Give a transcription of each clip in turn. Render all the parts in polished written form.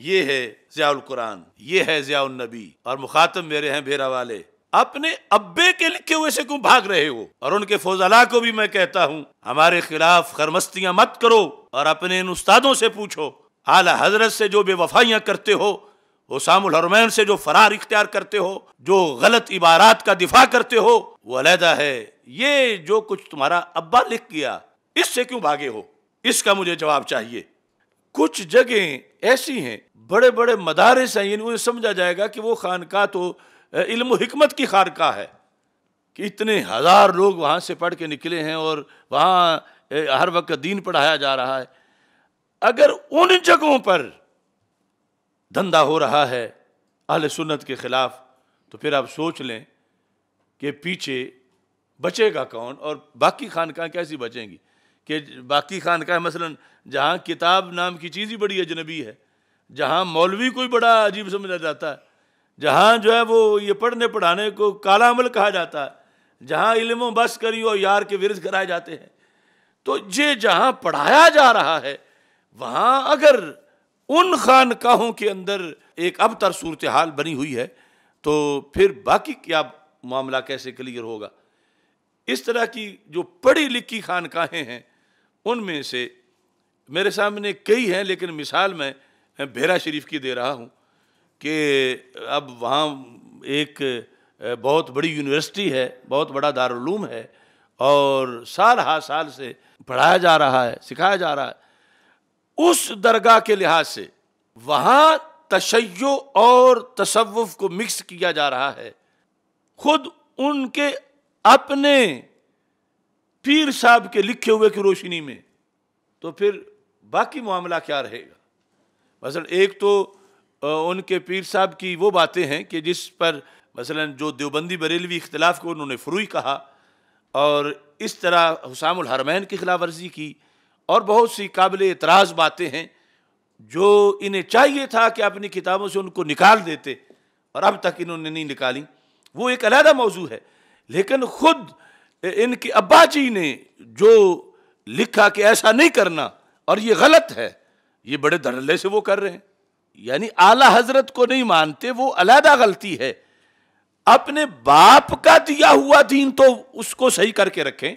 یہ ہے ضیاء القرآن، یہ ہے ضیاء النبی، اور مخاطب میرے ہیں بھیرا والے، اپنے ابے کے لکھے ہوئے سے کیوں بھاگ رہے ہو؟ اور ان کے فضلاء کو بھی میں کہتا ہوں ہمارے خلاف خرمستیاں مت کرو، اور اپنے ان استادوں سے پوچھو، اعلی حضرت سے جو بے وفائیاں کرتے ہو، حسام الحرمین سے جو فرار اختیار کرتے ہو، جو غلط عبارات کا دفاع کرتے ہو، وہ علیحدہ ہے، یہ جو کچھ تمہارا ابا لکھ گیا اس سے کیوں بھاگے ہو؟ اس کا مجھے جواب چاہیے۔ کچھ جگہیں ایسی ہیں، بڑے بڑے مدارس ہیں، انہیں سمجھا جائے گا کہ وہ خانقاہ تو علم و حکمت کی خانقاہ ہے، کہ اتنے ہزار لوگ وہاں سے پڑھ کے نکلے ہیں اور وہاں ہر وقت دین پڑھایا جا رہا ہے۔ اگر ان جگہوں پر دھندہ ہو رہا ہے اہل سنت کے خلاف، تو پھر آپ سوچ لیں کہ پیچھے بچے گا کون، اور باقی خانقاہ کیسی بچیں گی؟ کہ باقی خانقاہ مثلا جہاں کتاب نام کی چیز ہی بڑی اجنبی ہے، جہاں مولوی کوئی بڑا عجیب سمجھا جاتا ہے، جہاں جو ہے وہ یہ پڑھنے پڑھانے کو کالا عمل کہا جاتا ہے، جہاں علم و بس کری اور یار کے ورث کرائے جاتے ہیں، تو یہ جہاں پڑھایا جا رہا ہے وہاں اگر ان خانقاہوں کے اندر ایک ابتر صورتحال بنی ہوئی ہے تو پھر باقی کیا معاملہ کیسے کلیئر ہوگا؟ اس طرح کی جو پڑھی لکھی خانقاہیں ہیں ان میں سے میرے سامنے کئی ہیں، لیکن مثال میں بھیرا شریف کی دے رہا ہوں کہ اب وہاں ایک بہت بڑی یونیورسٹی ہے، بہت بڑا دارالعلوم ہے، اور سال ہا سال سے پڑھایا جا رہا ہے، سکھایا جا رہا ہے۔ اس درگاہ کے لحاظ سے وہاں تشیع اور تصوف کو مکس کیا جا رہا ہے، خود ان کے اپنے پیر صاحب کے لکھے ہوئے کی روشنی میں، تو پھر باقی معاملہ کیا رہے گا؟ مثلا ایک تو ان کے پیر صاحب کی وہ باتیں ہیں کہ جس پر مثلا جو دیوبندی بریلوی اختلاف کو انہوں نے فروئی کہا، اور اس طرح حسام الحرمین کی خلاف ورزی کی، اور بہت سی قابل اعتراض باتیں ہیں جو انہیں چاہیے تھا کہ اپنی کتابوں سے ان کو نکال دیتے، اور اب تک انہوں نے نہیں نکالی، وہ ایک علیحدہ موضوع ہے۔ لیکن خود ان کے ابا جی نے جو لکھا کہ ایسا نہیں کرنا اور یہ غلط ہے، یہ بڑے دھڑلے سے وہ کر رہے ہیں، یعنی اعلی حضرت کو نہیں مانتے، وہ علیحدہ غلطی ہے۔ اپنے باپ کا دیا ہوا دین تو اس کو صحیح کر کے رکھیں،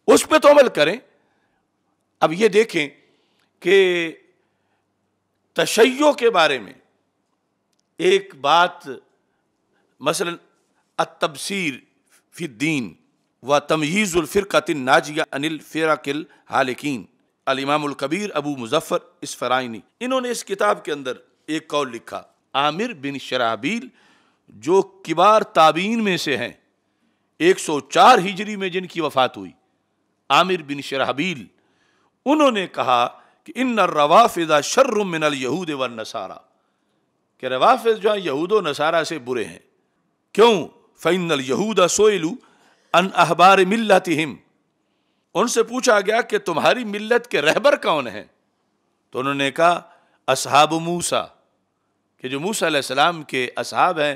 اس پہ تو عمل کریں۔ اب یہ دیکھیں کہ تشیع کے بارے میں ایک بات، مثلا التبصیر فی الدین و تمییز الفرقۃ الناجیہ عن الفرق الہالکین، الامام الکبیر ابو مظفر اصفرائینی، انہوں نے اس کتاب کے اندر ایک قول لکھا۔ عامر بن شرحبیل جو کبار تابعین میں سے ہیں، 104 ہجری میں جن کی وفات ہوئی، عامر بن شرحبیل، انہوں نے کہا کہ ان الروافض شر من الیہود والنصارى، کہ روافض جو ہیں یہود و نصارہ سے برے ہیں۔ کیوں؟ فإن اليہود سئلوا عن احبار ملتہم، ان سے پوچھا گیا کہ تمہاری ملت کے رہبر کون ہیں؟ تو انہوں نے کہا اصحاب موسیٰ، کہ جو موسیٰ علیہ السلام کے اصحاب ہیں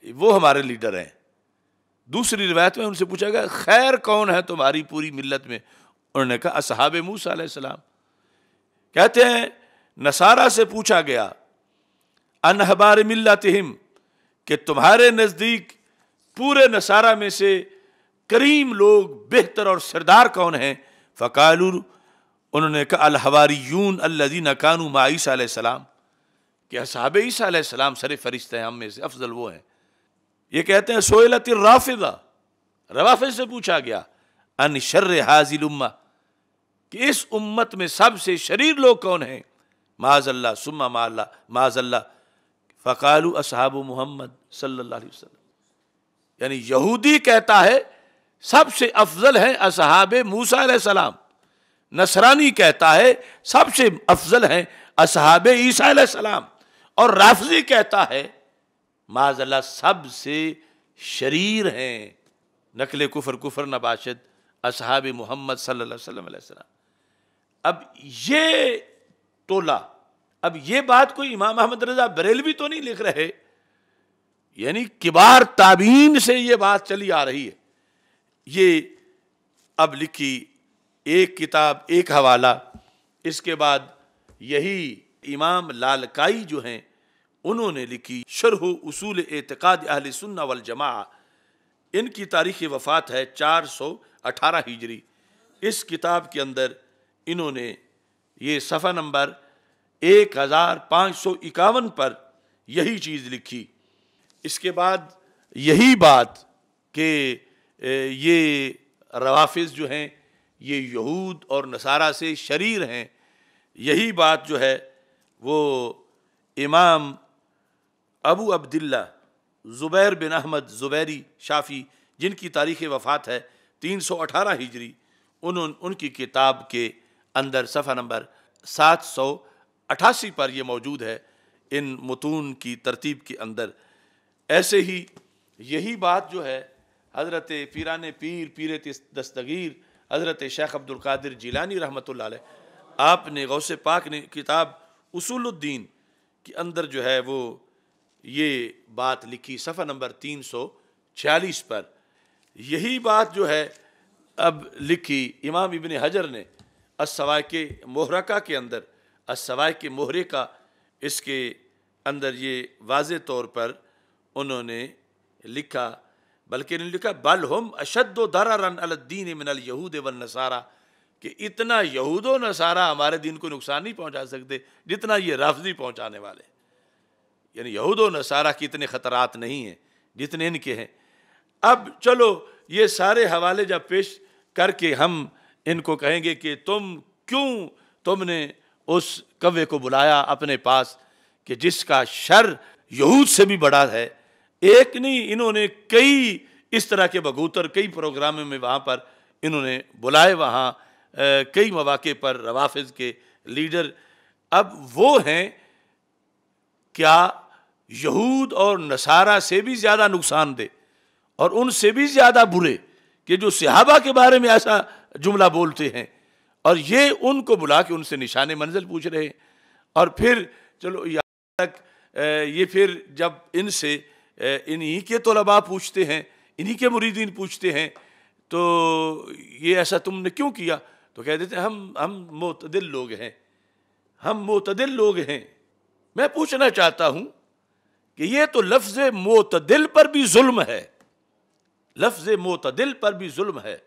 وہ ہمارے لیڈر ہیں۔ دوسری روایت میں ان سے پوچھا گیا خیر کون ہے تمہاری پوری ملت میں؟ انہوں نے کہا اصحاب موسیٰ علیہ السلام۔ کہتے ہیں نصارہ سے پوچھا گیا ان احبار ملتہم، کہ تمہارے نزدیک پورے نصارہ میں سے کریم لوگ، بہتر اور سردار کون ہیں؟ فقالوا، انہوں نے کہا الحواریون الذین کانوا مع عیسیٰ علیہ السلام، کہ اصحاب عیسیٰ علیہ السلام سر فرشتے ہیں، ہم میں سے افضل وہ ہیں۔ یہ کہتے ہیں سئلت الرافضہ، روافض سے پوچھا گیا ان شر ھذی الامہ، کہ اس امت میں سب سے شریر لوگ کون ہیں؟ معاذ اللہ ثم معاذ اللہ، فقالوا اصحاب محمد صلی اللہ علیہ وسلم، یعنی یہودی کہتا ہے سب سے افضل ہیں اصحاب موسیٰ علیہ السلام، نصرانی کہتا ہے سب سے افضل ہیں اصحاب عیسیٰ علیہ السلام، اور رافضی کہتا ہے معاذ اللہ سب سے شریر ہیں، نقل کفر نباشد اصحاب محمد صلی اللہ علیہ وسلم۔ اب یہ ٹولہ، اب یہ بات کوئی امام احمد رضا بریلوی تو نہیں لکھ رہے، یعنی کبار تابعین سے یہ بات چلی آ رہی ہے۔ یہ اب لکھی ایک کتاب، ایک حوالہ، اس کے بعد یہی امام لالکائی جو ہیں انہوں نے لکھی شرح اصول اعتقاد اہل سنہ والجماعہ، ان کی تاریخ وفات ہے 418 ہجری۔ اس کتاب کے اندر انہوں نے یہ صفحہ نمبر 1551 پر یہی چیز لکھی۔ اس کے بعد یہی بات کہ یہ روافض جو ہیں یہ یہود اور نصارہ سے شریر ہیں، یہی بات جو ہے وہ امام ابو عبداللہ زبیر بن احمد زبیری شافعی، جن کی تاریخ وفات ہے 318 ہجری، ان کی کتاب کے اندر صفحہ نمبر 788 پر یہ موجود ہے ان متون کی ترتیب کے اندر۔ ایسے ہی یہی بات جو ہے حضرت پیران پیر دستگیر حضرت شیخ عبد القادر جیلانی رحمۃ اللہ علیہ، آپ نے غوث پاک نے کتاب اصول الدین کے اندر جو ہے وہ یہ بات لکھی صفحہ نمبر 346 پر۔ یہی بات جو ہے اب لکھی امام ابن حجر نے السوائق محرقہ کے اندر، السوائق محرقہ، اس کے اندر یہ واضح طور پر انہوں نے لکھا، بلکہ انہوں نے لکھا بل ہم اشد ضررا علی الدین من الیہود والنصارى، کہ اتنا یہود و نصارہ ہمارے دین کو نقصان نہیں پہنچا سکتے جتنا یہ رافضی پہنچانے والے، یعنی یہود و نصارہ کی اتنے خطرات نہیں ہیں جتنے ان کے ہیں۔ اب چلو یہ سارے حوالے جب پیش کر کے ہم ان کو کہیں گے کہ تم نے اس کوے کو بلایا اپنے پاس کہ جس کا شر یہود سے بھی بڑا ہے، ایک نہیں، انہوں نے کئی اس طرح کے بگوتر کئی پروگراموں میں وہاں پر انہوں نے بلائے، وہاں کئی مواقع پر روافض کے لیڈر۔ اب وہ ہیں کیا یہود اور نصارہ سے بھی زیادہ نقصان دہ اور ان سے بھی زیادہ برے کہ جو صحابہ کے بارے میں ایسا جملہ بولتے ہیں، اور یہ ان کو بلا کے ان سے نشان منزل پوچھ رہے ہیں۔ اور پھر چلو یہاں تک یہ پھر جب ان سے انہی کے طلباء پوچھتے ہیں، انہی کے مریدین پوچھتے ہیں تو یہ ایسا تم نے کیوں کیا، تو کہہ دیتے ہیں ہم معتدل لوگ ہیں، ہم معتدل لوگ ہیں۔ میں پوچھنا چاہتا ہوں کہ یہ تو لفظ معتدل پر بھی ظلم ہے، لفظ معتدل پر بھی ظلم ہے۔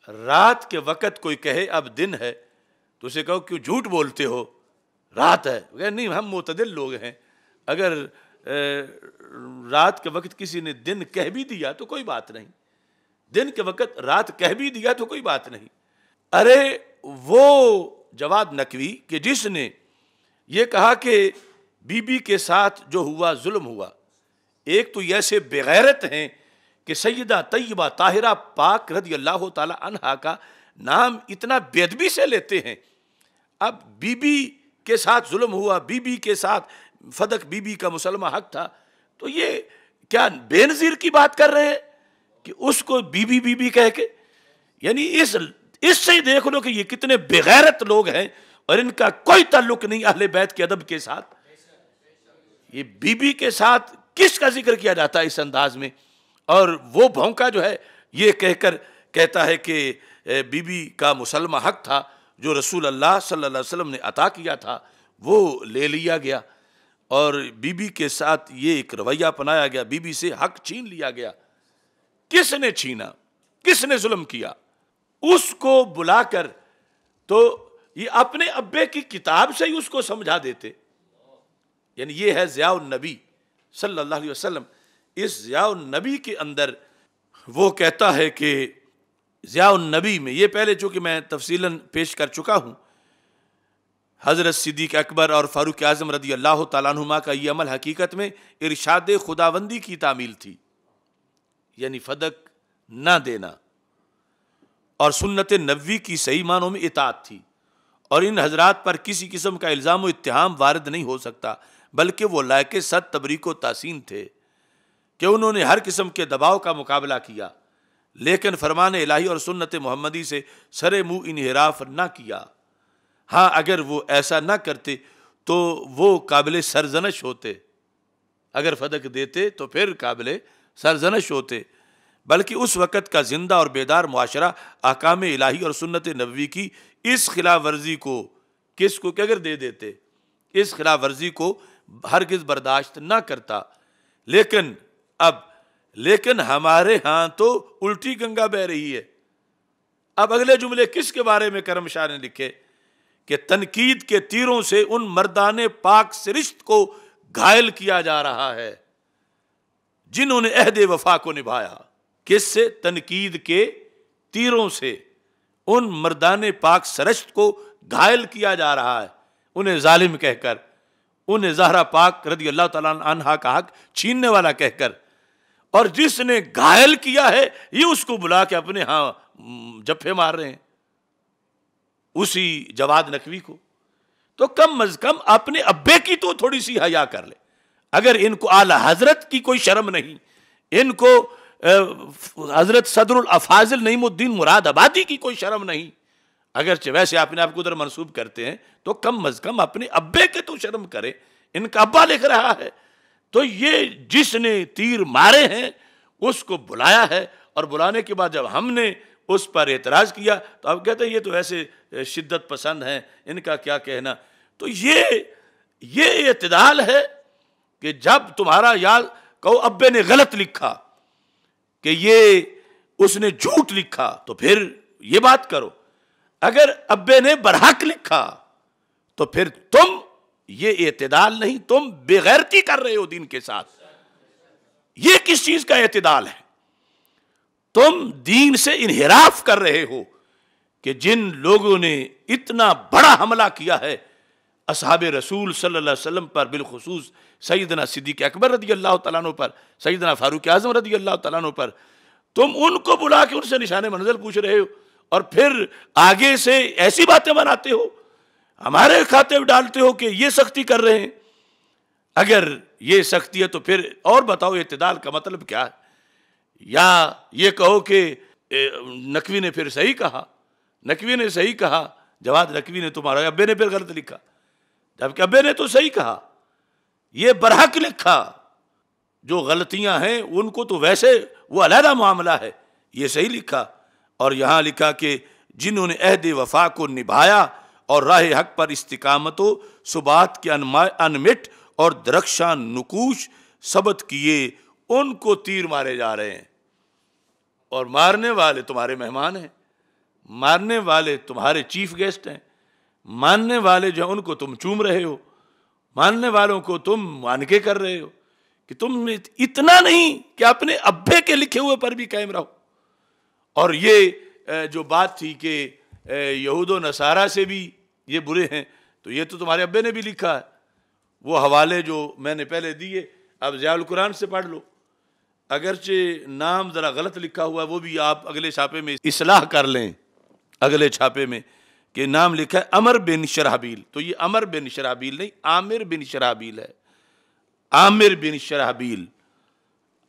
رات کے وقت کوئی کہے اب دن ہے تو اسے کہو کیوں جھوٹ بولتے ہو، رات ہے، کہ نہیں ہم معتدل لوگ ہیں۔ اگر رات کے وقت کسی نے دن کہہ بھی دیا تو کوئی بات نہیں، دن کے وقت رات کہہ بھی دیا تو کوئی بات نہیں۔ ارے وہ جواد نقوی کہ جس نے یہ کہا کہ بی بی کے ساتھ جو ہوا ظلم ہوا، ایک تو ایسے بغیرت ہیں کہ سیدہ طیبہ طاہرہ پاک رضی اللہ تعالی عنہا کا نام اتنا بے ادبی سے لیتے ہیں۔ اب بی بی کے ساتھ ظلم ہوا، بی بی کے ساتھ فدق بی بی کا مسلمہ حق تھا، تو یہ کیا بے نظیر کی بات کر رہے ہیں کہ اس کو بی بی کہہ کے، یعنی اس سے دیکھ لو کہ یہ کتنے بغیرت لوگ ہیں اور ان کا کوئی تعلق نہیں اہل بیت کے ادب کے ساتھ۔ یہ بی بی کے ساتھ کس کا ذکر کیا جاتا ہے اس انداز میں، اور وہ بھونکا جو ہے یہ کہہ کر کہتا ہے کہ بی بی کا مسلمہ حق تھا جو رسول اللہ صلی اللہ علیہ وسلم نے عطا کیا تھا، وہ لے لیا گیا، اور بی بی کے ساتھ یہ ایک رویہ اپنایا گیا، بی بی سے حق چھین لیا گیا۔ کس نے چھینا، کس نے ظلم کیا؟ اس کو بلا کر تو یہ اپنے ابے کی کتاب سے ہی اس کو سمجھا دیتے، یعنی یہ ہے ضیاء النبی صلی اللہ علیہ وسلم۔ اس ضیاء النبی کے اندر وہ کہتا ہے کہ ضیاء النبی میں یہ پہلے چونکہ میں تفصیلاً پیش کر چکا ہوں، حضرت صدیق اکبر اور فاروق اعظم رضی اللہ تعالیٰ عنہما کا یہ عمل حقیقت میں ارشاد خداوندی کی تعمیل تھی، یعنی فدق نہ دینا، اور سنت نبوی کی صحیح معنوں میں اطاعت تھی، اور ان حضرات پر کسی قسم کا الزام و اتہام وارد نہیں ہو سکتا، بلکہ وہ لائق صد تبریک و تحسین تھے کہ انہوں نے ہر قسم کے دباؤ کا مقابلہ کیا، لیکن فرمان الہی اور سنت محمدی سے سر منہ انحراف نہ کیا۔ ہاں اگر وہ ایسا نہ کرتے تو وہ قابل سرزنش ہوتے، اگر فدق دیتے تو پھر قابل سرزنش ہوتے، بلکہ اس وقت کا زندہ اور بیدار معاشرہ احکام الہی اور سنت نبوی کی اس خلاف ورزی کو کس کو اگر دے دیتے، اس خلاف ورزی کو ہرگز برداشت نہ کرتا۔ لیکن ہمارے ہاں تو الٹی گنگا بہ رہی ہے۔ اب اگلے جملے کس کے بارے میں کرم شاہ نے لکھے کہ تنقید کے تیروں سے ان مردان پاک سرشت کو گھائل کیا جا رہا ہے جنہوں نے عہد وفا کو نبھایا۔ کس سے؟ تنقید کے تیروں سے ان مردان پاک سرشت کو گھائل کیا جا رہا ہے، انہیں ظالم کہہ کر، انہیں زہرا پاک رضی اللہ تعالیٰ عنہا کا حق چھیننے والا کہہ کر، اور جس نے گھائل کیا ہے یہ اس کو بلا کے اپنے ہاں جپے مار رہے ہیں، اسی جواد نقوی کو۔ تو کم از کم اپنے ابے کی تو تھوڑی سی حیا کر لے۔ اگر ان کو اعلی حضرت کی کوئی شرم نہیں، ان کو حضرت صدر الافاضل نعیم الدین مراد آبادی کی کوئی شرم نہیں، اگرچہ ویسے اپنے آپ کو ادھر منسوب کرتے ہیں، تو کم از کم اپنے ابے کے تو شرم کرے۔ ان کا ابا لکھ رہا ہے، تو یہ جس نے تیر مارے ہیں اس کو بلایا ہے، اور بلانے کے بعد جب ہم نے اس پر اعتراض کیا تو اب کہتے ہیں یہ تو ایسے شدت پسند ہیں، ان کا کیا کہنا۔ تو یہ اعتدال ہے کہ جب تمہارا یاد کہو ابے نے غلط لکھا کہ یہ اس نے جھوٹ لکھا تو پھر یہ بات کرو، اگر ابے نے برحق لکھا تو پھر تم یہ اعتدال نہیں، تم بے غیرتی کر رہے ہو دین کے ساتھ۔ یہ کس چیز کا اعتدال ہے؟ تم دین سے انحراف کر رہے ہو کہ جن لوگوں نے اتنا بڑا حملہ کیا ہے اصحاب رسول صلی اللہ علیہ وسلم پر، بالخصوص سیدنا صدیق اکبر رضی اللہ تعالیٰ عنہ پر، سیدنا فاروق اعظم رضی اللہ تعالیٰ عنہ پر، تم ان کو بلا کے ان سے نشان منزل پوچھ رہے ہو، اور پھر آگے سے ایسی باتیں بناتے ہو، ہمارے کھاتے میں ڈالتے ہو کہ یہ سختی کر رہے ہیں۔ اگر یہ سختی ہے تو پھر اور بتاؤ اعتدال کا مطلب کیا ہے؟ یا یہ کہو کہ نقوی نے پھر صحیح کہا، نقوی نے صحیح کہا، جواد نقوی نے تمہارا ابے نے پھر غلط لکھا، جبکہ ابے نے تو صحیح کہا، یہ برحق لکھا۔ جو غلطیاں ہیں ان کو تو ویسے وہ علیحدہ معاملہ ہے، یہ صحیح لکھا۔ اور یہاں لکھا کہ جنہوں نے عہد وفا کو نبھایا اور راہ حق پر استقامت و ثبات کے انمٹ اور درخشاں نکوش ثبت کیے، ان کو تیر مارے جا رہے ہیں، اور مارنے والے تمہارے مہمان ہیں، مارنے والے تمہارے چیف گیسٹ ہیں، ماننے والے جو ہیں ان کو تم چوم رہے ہو، ماننے والوں کو تم مانکے کر رہے ہو، کہ تم اتنا نہیں کہ اپنے ابے کے لکھے ہوئے پر بھی قائم رہو۔ اور یہ جو بات تھی کہ یہود و نصارہ سے بھی یہ برے ہیں، تو یہ تو تمہارے ابے نے بھی لکھا ہے۔ وہ حوالے جو میں نے پہلے دیے اب ضیاء القرآن سے پڑھ لو، اگرچہ نام ذرا غلط لکھا ہوا ہے وہ بھی آپ اگلے چھاپے میں اصلاح کر لیں، اگلے چھاپے میں کہ نام لکھا ہے عمر بن شرحبیل، تو یہ عمر بن شرحبیل نہیں، عامر بن شرحبیل ہے، عامر بن شرحبیل،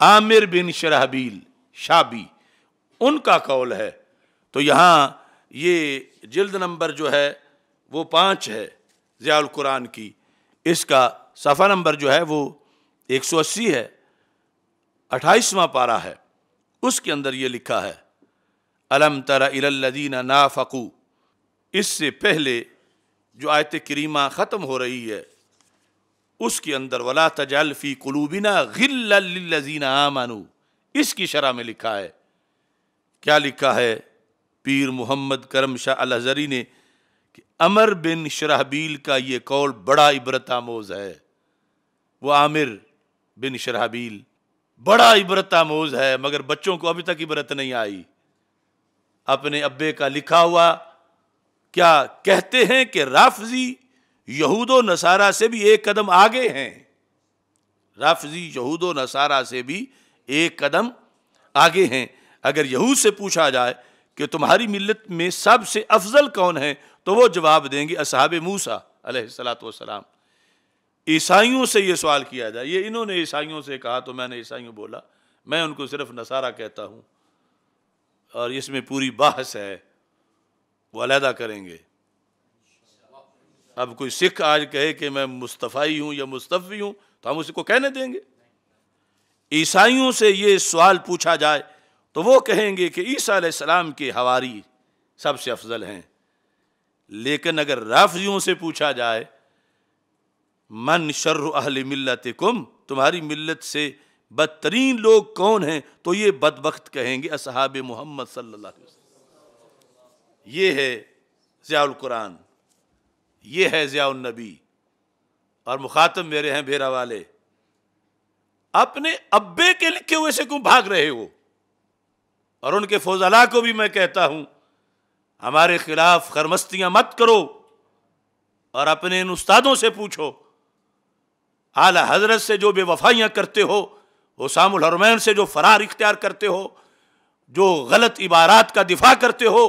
عامر بن شرحبیل شابی ان کا قول ہے۔ تو یہاں یہ جلد نمبر جو ہے وہ 5 ہے ضیاء القرآن کی، اس کا صفحہ نمبر جو ہے وہ 180 ہے، 28واں پارہ ہے، اس کے اندر یہ لکھا ہے الم تر الی الذین نافقوا۔ اس سے پہلے جو آیت کریمہ ختم ہو رہی ہے اس کے اندر ولا تجعل فی قلوبنا غلا للذین آمنوا، اس کی شرح میں لکھا ہے، کیا لکھا ہے پیر محمد کرم شاہ الازہری نے کہ عمر بن شرحبیل کا یہ قول بڑا عبرت آموز ہے۔ وہ عامر بن شرحبیل بڑا عبرت آموز ہے، مگر بچوں کو ابھی تک عبرت نہیں آئی۔ اپنے ابے کا لکھا ہوا کیا کہتے ہیں کہ رافضی یہود و نصارہ سے بھی ایک قدم آگے ہیں، رافضی یہود و نصارہ سے بھی ایک قدم آگے ہیں۔ اگر یہود سے پوچھا جائے کہ تمہاری ملت میں سب سے افضل کون ہے تو وہ جواب دیں گے اصحاب موسیٰ علیہ السلام۔ عیسائیوں سے یہ سوال کیا جائے، یہ انہوں نے عیسائیوں سے کہا تو میں نے عیسائیوں بولا، میں ان کو صرف نصارہ کہتا ہوں، اور اس میں پوری بحث ہے، وہ علیحدہ کریں گے۔ اب کوئی سکھ آج کہے کہ میں مصطفی ہوں یا مصطفی ہوں تو ہم اسی کو کہنے دیں گے۔ عیسائیوں سے یہ سوال پوچھا جائے تو وہ کہیں گے کہ عیسیٰ علیہ السلام کے حواری سب سے افضل ہیں، لیکن اگر رافضیوں سے پوچھا جائے من شر اہل ملتکم، تمہاری ملت سے بدترین لوگ کون ہیں؟ تو یہ بدبخت کہیں گے اصحاب محمد صلی اللہ علیہ وسلم۔ یہ ہے ضیاء القرآن، یہ ہے ضیاء النبی، اور مخاطب میرے ہیں بھیرا والے، اپنے ابے کے لکھے ہوئے سے کیوں بھاگ رہے ہو؟ اور ان کے فضلاء کو بھی میں کہتا ہوں ہمارے خلاف خرمستیاں مت کرو، اور اپنے ان استادوں سے پوچھو، اعلی حضرت سے جو بے وفائیاں کرتے ہو، حسام الحرمین سے جو فرار اختیار کرتے ہو، جو غلط عبارات کا دفاع کرتے ہو،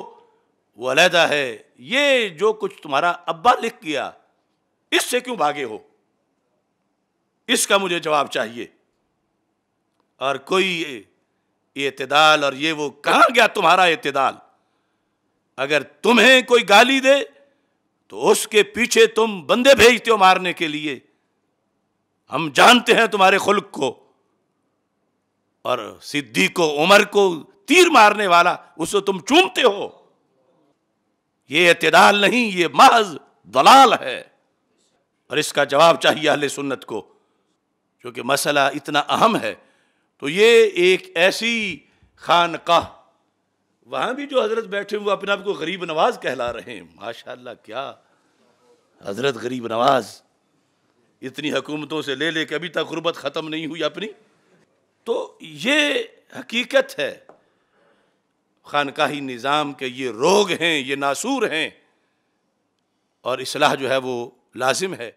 وہ علیحدہ ہے۔ یہ جو کچھ تمہارا ابا لکھ گیا، اس سے کیوں بھاگے ہو؟ اس کا مجھے جواب چاہیے۔ اور کوئی اعتدال اور یہ وہ، کہاں گیا تمہارا اعتدال؟ اگر تمہیں کوئی گالی دے تو اس کے پیچھے تم بندے بھیجتے ہو مارنے کے لیے، ہم جانتے ہیں تمہارے خلق کو۔ اور صدیق و عمر کو تیر مارنے والا، اسے تم چومتے ہو۔ یہ اعتدال نہیں، یہ محض ضلال ہے، اور اس کا جواب چاہیے اہل سنت کو۔ کیونکہ مسئلہ اتنا اہم ہے، تو یہ ایک ایسی خانقاہ، وہاں بھی جو حضرت بیٹھے ہوئے اپنے آپ کو غریب نواز کہلا رہے ہیں، ماشاءاللہ کیا حضرت غریب نواز، اتنی حکومتوں سے لے کے ابھی تک غربت ختم نہیں ہوئی اپنی۔ تو یہ حقیقت ہے خانقاہی نظام کے، یہ روگ ہیں، یہ ناسور ہیں، اور اصلاح جو ہے وہ لازم ہے۔